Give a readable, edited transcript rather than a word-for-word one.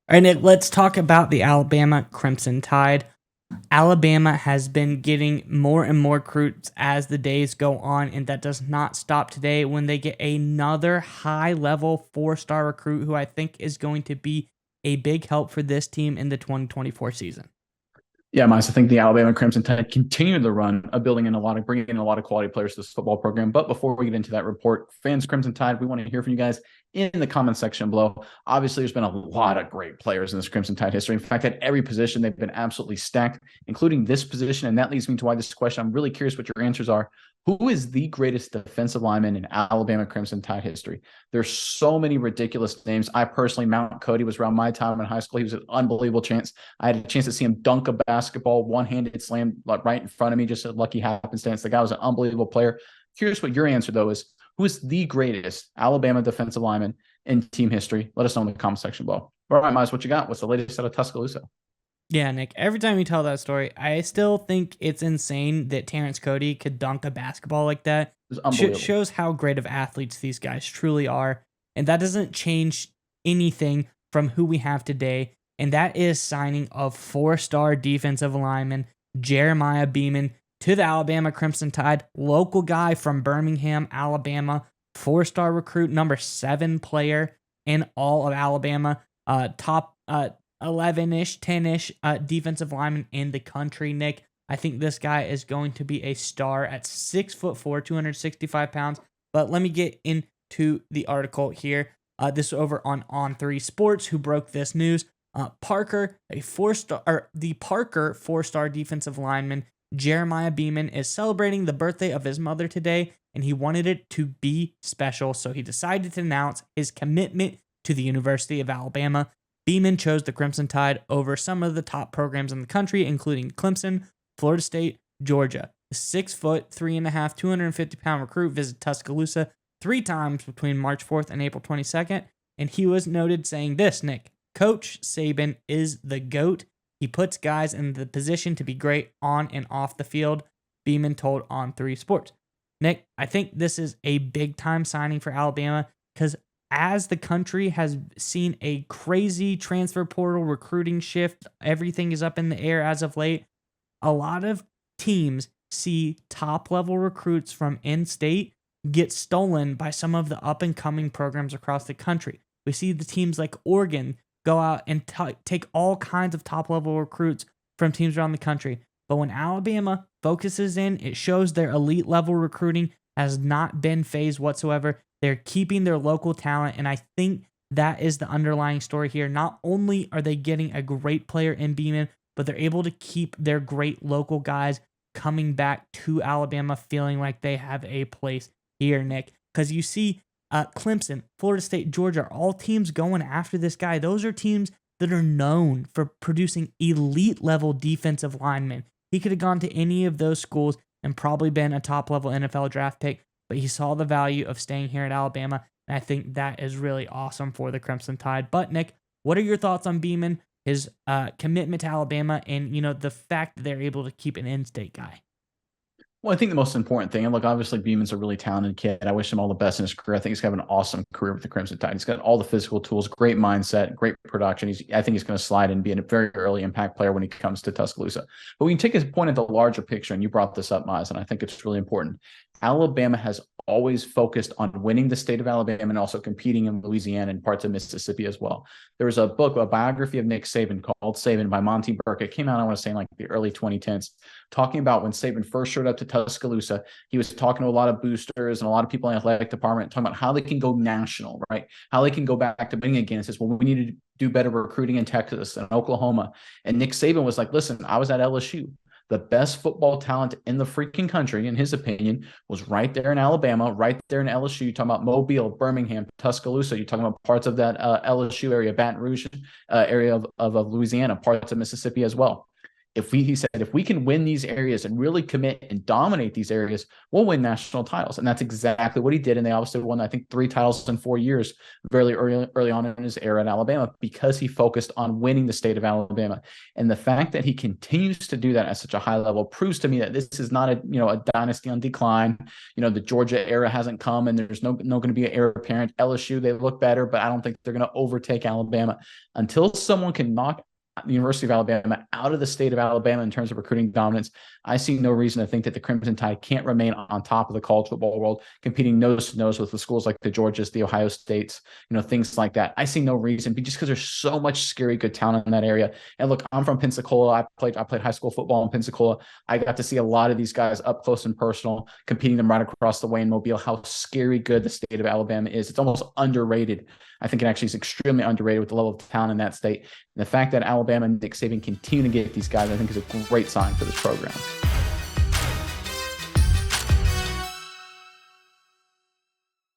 All right, Nick, let's talk about the Alabama Crimson Tide. Alabama has been getting more and more recruits as the days go on, and that does not stop today when they get another high level 4-star recruit who I think is going to be a big help for this team in the 2024 season. Yeah, Miles, I think the Alabama Crimson Tide continue the run of bringing in a lot of quality players to this football program. But before we get into that report, fans Crimson Tide, we want to hear from you guys in the comment section below. Obviously, there's been a lot of great players in this Crimson Tide history. In fact, at every position, they've been absolutely stacked, including this position. And that leads me to why this question, I'm really curious what your answers are. Who is the greatest defensive lineman in Alabama Crimson Tide history? There's so many ridiculous names. I personally, Mount Cody was around my time in high school. He was an unbelievable chance. I had a chance to see him dunk a basketball, one-handed slam like right in front of me, just a lucky happenstance. The guy was an unbelievable player. Curious what your answer, though, is. Who is the greatest Alabama defensive lineman in team history? Let us know in the comment section below. All right, Miles, what you got? What's the latest out of Tuscaloosa? Yeah, Nick, every time you tell that story, I still think it's insane that Terrence Cody could dunk a basketball like that. It was unbelievable. Shows how great of athletes these guys truly are. And that doesn't change anything from who we have today. And that is signing of 4-star defensive lineman Jeremiah Beeman to the Alabama Crimson Tide, local guy from Birmingham, Alabama, 4-star recruit, number 7 player in all of Alabama, top 11-ish, 10-ish defensive lineman in the country, Nick. I think this guy is going to be a star at 6'4", 265 pounds. But let me get into the article here. This is over on 3 Sports, who broke this news. Parker, the Parker 4-star defensive lineman, Jeremiah Beeman, is celebrating the birthday of his mother today, and he wanted it to be special, so he decided to announce his commitment to the University of Alabama. Beeman chose the Crimson Tide over some of the top programs in the country, including Clemson, Florida State, Georgia. The 6'3.5", 250-pound recruit visited Tuscaloosa 3 times between March 4th and April 22nd, and he was noted saying this, Nick: Coach Saban is the GOAT. He puts guys in the position to be great on and off the field, Beeman told On 3 Sports. Nick, I think this is a big-time signing for Alabama because as the country has seen a crazy transfer portal recruiting shift, everything is up in the air as of late. A lot of teams see top-level recruits from in-state get stolen by some of the up-and-coming programs across the country. We see the teams like Oregon go out and take all kinds of top-level recruits from teams around the country. But when Alabama focuses in, it shows their elite-level recruiting has not been phased whatsoever. They're keeping their local talent, and I think that is the underlying story here. Not only are they getting a great player in Beeman, but they're able to keep their great local guys coming back to Alabama feeling like they have a place here, Nick. Because you see Clemson, Florida State, Georgia are all teams going after this guy. Those are teams that are known for producing elite-level defensive linemen. He could have gone to any of those schools and probably been a top-level NFL draft pick, but he saw the value of staying here at Alabama, and I think that is really awesome for the Crimson Tide. But, Nick, what are your thoughts on Beeman, his commitment to Alabama, and, the fact that they're able to keep an in-state guy? Well, I think the most important thing, and look, obviously Beeman's a really talented kid. I wish him all the best in his career. I think he's going to have an awesome career with the Crimson Tide. He's got all the physical tools, great mindset, great production. I think he's going to slide and be a very early impact player when he comes to Tuscaloosa. But we can take a point at the larger picture, and you brought this up, Miles, and I think it's really important. Alabama has always focused on winning the state of Alabama and also competing in Louisiana and parts of Mississippi as well. There was a book, a biography of Nick Saban called Saban by Monty Burke. It came out, I want to say, in like the early 2010s, talking about when Saban first showed up to Tuscaloosa. He was talking to a lot of boosters and a lot of people in the athletic department, talking about how they can go national, right? How they can go back to winning again. It says, well, we need to do better recruiting in Texas and Oklahoma. And Nick Saban was like, listen, I was at LSU. The best football talent in the freaking country, in his opinion, was right there in Alabama, right there in LSU. You're talking about Mobile, Birmingham, Tuscaloosa. You're talking about parts of that LSU area, Baton Rouge area of Louisiana, parts of Mississippi as well. he said, if we can win these areas and really commit and dominate these areas, we'll win national titles. And that's exactly what he did. And they obviously won, I think, 3 titles in 4 years, very early on in his era in Alabama, because he focused on winning the state of Alabama. And the fact that he continues to do that at such a high level proves to me that this is not a dynasty on decline. The Georgia era hasn't come, and there's no going to be an heir apparent. LSU, they look better, but I don't think they're going to overtake Alabama until someone can knock the University of Alabama out of the state of Alabama in terms of recruiting dominance. I see no reason to think that the Crimson Tide can't remain on top of the college football world, competing nose to nose with the schools like the Georgias, the Ohio States, things like that. I see no reason, just because there's so much scary good talent in that area. And look, I'm from Pensacola. I played high school football in Pensacola. I got to see a lot of these guys up close and personal, competing them right across the way in Mobile. How scary good the state of Alabama is. It's almost underrated. I think it actually is extremely underrated with the level of talent in that state. And the fact that Alabama and Nick Saban continue to get these guys, I think, is a great sign for this program.